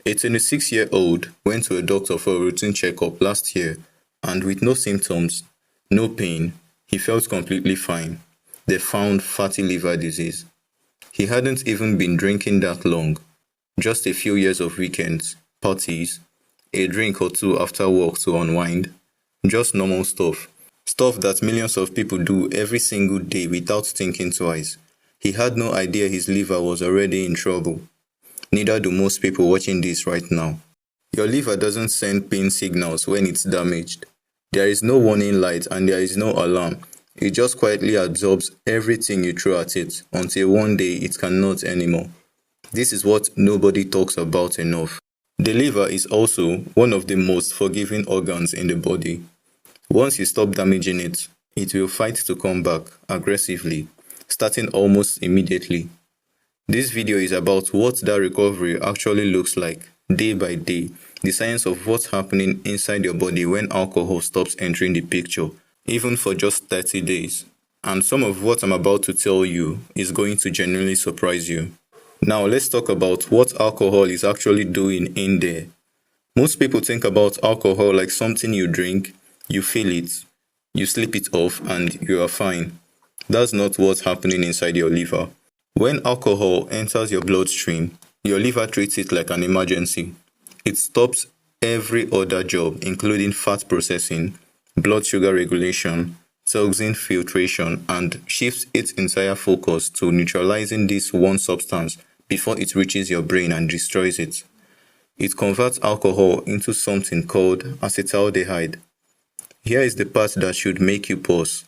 A 26-year-old went to a doctor for a routine checkup last year, and with no symptoms, no pain, he felt completely fine. They found fatty liver disease. He hadn't even been drinking that long, just a few years of weekends, parties, a drink or two after work to unwind, just normal stuff. Stuff that millions of people do every single day without thinking twice. He had no idea his liver was already in trouble. Neither do most people watching this right now. Your liver doesn't send pain signals when it's damaged. There is no warning light and there is no alarm. It just quietly absorbs everything you throw at it until one day it cannot anymore. This is what nobody talks about enough. The liver is also one of the most forgiving organs in the body. Once you stop damaging it, it will fight to come back aggressively, starting almost immediately. This video is about what that recovery actually looks like, day by day, the science of what's happening inside your body when alcohol stops entering the picture, even for just 30 days. And some of what I'm about to tell you is going to genuinely surprise you. Now let's talk about what alcohol is actually doing in there. Most people think about alcohol like something you drink, you feel it, you sleep it off, and you are fine. That's not what's happening inside your liver. When alcohol enters your bloodstream, your liver treats it like an emergency. It stops every other job, including fat processing, blood sugar regulation, toxin filtration, and shifts its entire focus to neutralizing this one substance before it reaches your brain and destroys it. It converts alcohol into something called acetaldehyde. Here is the part that should make you pause.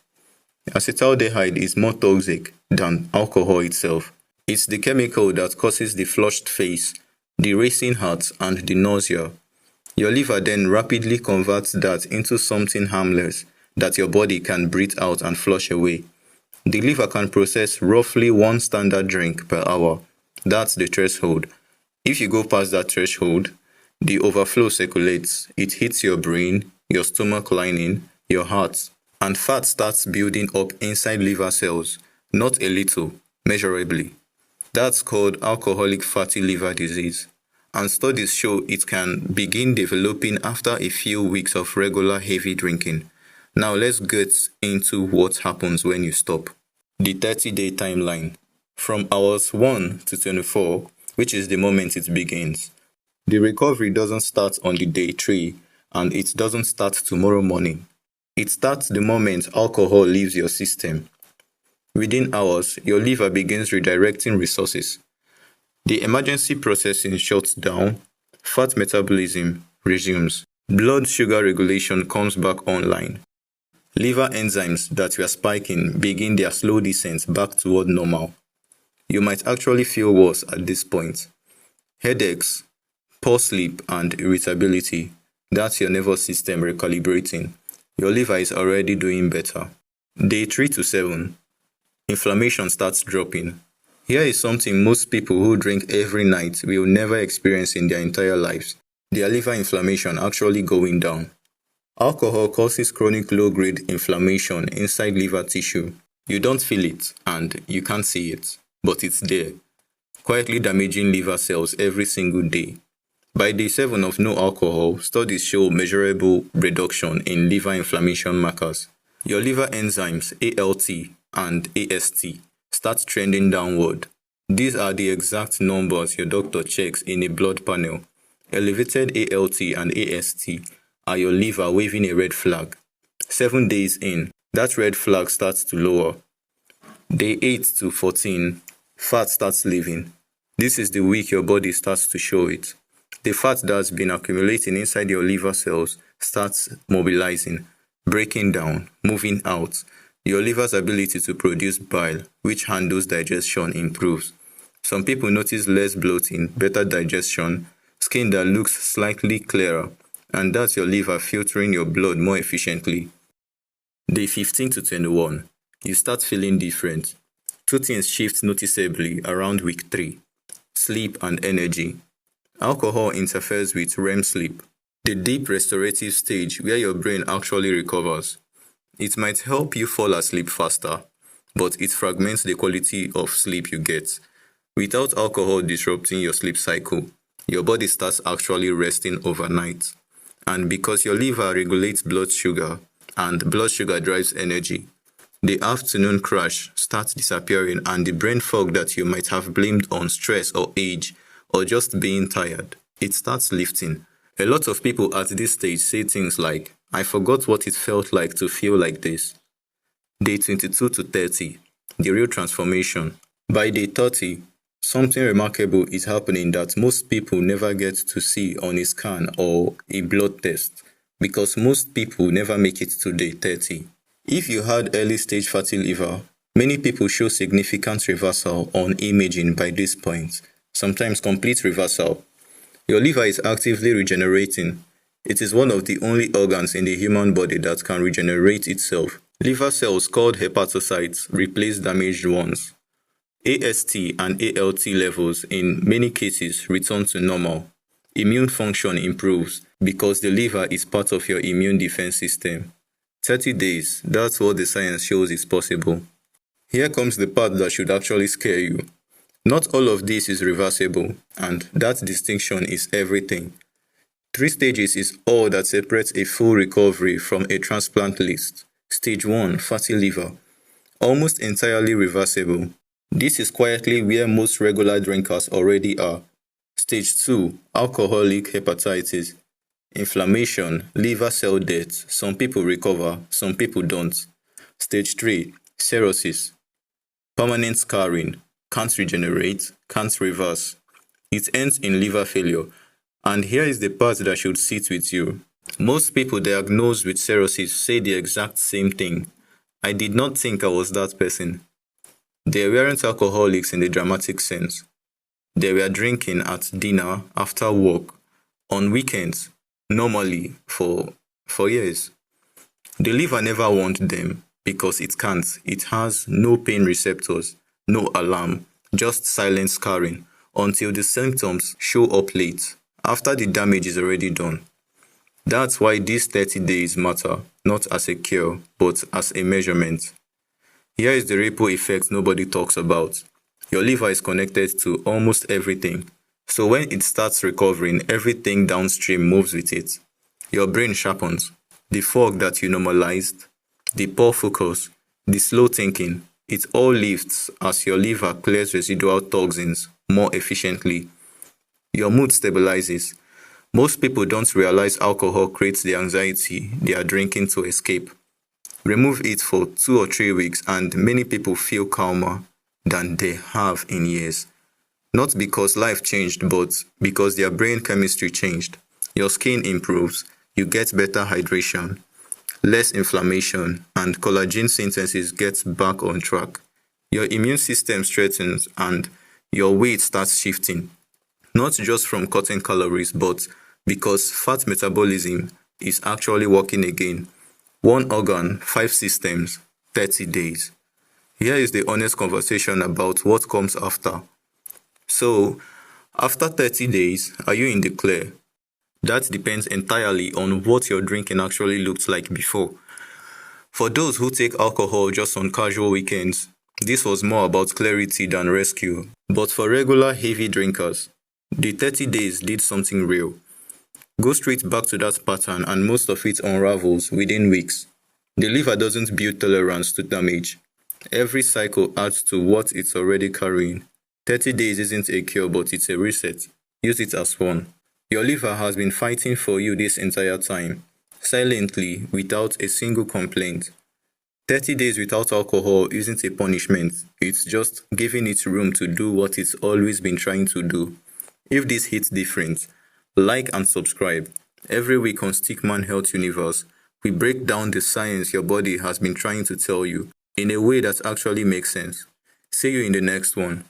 Acetaldehyde is more toxic than alcohol itself. It's the chemical that causes the flushed face, the racing heart, and the nausea. Your liver then rapidly converts that into something harmless that your body can breathe out and flush away. The liver can process roughly one standard drink per hour. That's the threshold. If you go past that threshold, the overflow circulates. It hits your brain, your stomach lining, your heart, and fat starts building up inside liver cells, not a little, measurably. That's called alcoholic fatty liver disease, and studies show it can begin developing after a few weeks of regular heavy drinking. Now let's get into what happens when you stop. The 30-day timeline. From hours 1 to 24, which is the moment it begins. The recovery doesn't start on the day 3, and it doesn't start tomorrow morning. It starts the moment alcohol leaves your system. Within hours, your liver begins redirecting resources. The emergency processing shuts down, fat metabolism resumes, blood sugar regulation comes back online. Liver enzymes that were spiking begin their slow descent back toward normal. You might actually feel worse at this point. Headaches, poor sleep, and irritability. That's your nervous system recalibrating. Your liver is already doing better. Day 3 to 7. Inflammation starts dropping. Here is something most people who drink every night will never experience in their entire lives. Their liver inflammation actually going down. Alcohol causes chronic low-grade inflammation inside liver tissue. You don't feel it and you can't see it, but it's there, quietly damaging liver cells every single day. By day 7 of no alcohol, studies show measurable reduction in liver inflammation markers. Your liver enzymes ALT and AST start trending downward. These are the exact numbers your doctor checks in a blood panel. Elevated ALT and AST are your liver waving a red flag. 7 days in, that red flag starts to lower. Day 8 to 14, fat starts leaving. This is the week your body starts to show it. The fat that's been accumulating inside your liver cells starts mobilizing, breaking down, moving out. Your liver's ability to produce bile, which handles digestion, improves. Some people notice less bloating, better digestion, skin that looks slightly clearer, and that's your liver filtering your blood more efficiently. Day 15 to 21, you start feeling different. Two things shift noticeably around week 3, sleep and energy. Alcohol interferes with REM sleep, the deep restorative stage where your brain actually recovers. It might help you fall asleep faster, but it fragments the quality of sleep you get. Without alcohol disrupting your sleep cycle, your body starts actually resting overnight. And because your liver regulates blood sugar, and blood sugar drives energy, the afternoon crash starts disappearing, and the brain fog that you might have blamed on stress or age or just being tired, it starts lifting. A lot of people at this stage say things like, I forgot what it felt like to feel like this. Day 22 to 30, the real transformation. By day 30, something remarkable is happening that most people never get to see on a scan or a blood test, because most people never make it to day 30. If you had early stage fatty liver, many people show significant reversal on imaging by this point, sometimes complete reversal. Your liver is actively regenerating. It is one of the only organs in the human body that can regenerate itself. Liver cells called hepatocytes replace damaged ones. AST and ALT levels in many cases return to normal. Immune function improves because the liver is part of your immune defense system. 30 days, that's what the science shows is possible. Here comes the part that should actually scare you. Not all of this is reversible, and that distinction is everything. 3 stages is all that separates a full recovery from a transplant list. Stage 1, fatty liver, almost entirely reversible. This is quietly where most regular drinkers already are. Stage 2, alcoholic hepatitis, inflammation, liver cell death. Some people recover, some people don't. Stage 3, cirrhosis, permanent scarring, can't regenerate, can't reverse. It ends in liver failure. And here is the part that should sit with you. Most people diagnosed with cirrhosis say the exact same thing. I did not think I was that person. They weren't alcoholics in the dramatic sense. They were drinking at dinner, after work, on weekends, normally, for years. The liver never warned them because it can't. It has no pain receptors, no alarm, just silent scarring until the symptoms show up late, after the damage is already done. That's why these 30 days matter, not as a cure, but as a measurement. Here is the ripple effect nobody talks about. Your liver is connected to almost everything, so when it starts recovering, everything downstream moves with it. Your brain sharpens. The fog that you normalized, the poor focus, the slow thinking, it all lifts as your liver clears residual toxins more efficiently. Your mood stabilizes. Most people don't realize alcohol creates the anxiety they are drinking to escape. Remove it for 2 or 3 weeks and many people feel calmer than they have in years. Not because life changed, but because their brain chemistry changed. Your skin improves, you get better hydration, less inflammation, and collagen synthesis gets back on track. Your immune system strengthens and your weight starts shifting. Not just from cutting calories, but because fat metabolism is actually working again. 1 organ, 5 systems, 30 days. Here is the honest conversation about what comes after. So, after 30 days, are you in the clear? That depends entirely on what your drinking actually looked like before. For those who take alcohol just on casual weekends, this was more about clarity than rescue. But for regular heavy drinkers, the 30 days did something real. Go straight back to that pattern and most of it unravels within weeks. The liver doesn't build tolerance to damage. Every cycle adds to what it's already carrying. 30 days isn't a cure, but it's a reset. Use it as one. Your liver has been fighting for you this entire time, silently, without a single complaint. 30 days without alcohol isn't a punishment. It's just giving it room to do what it's always been trying to do. If this hits different, like and subscribe. Every week on Stickman Health Universe, we break down the science your body has been trying to tell you in a way that actually makes sense. See you in the next one.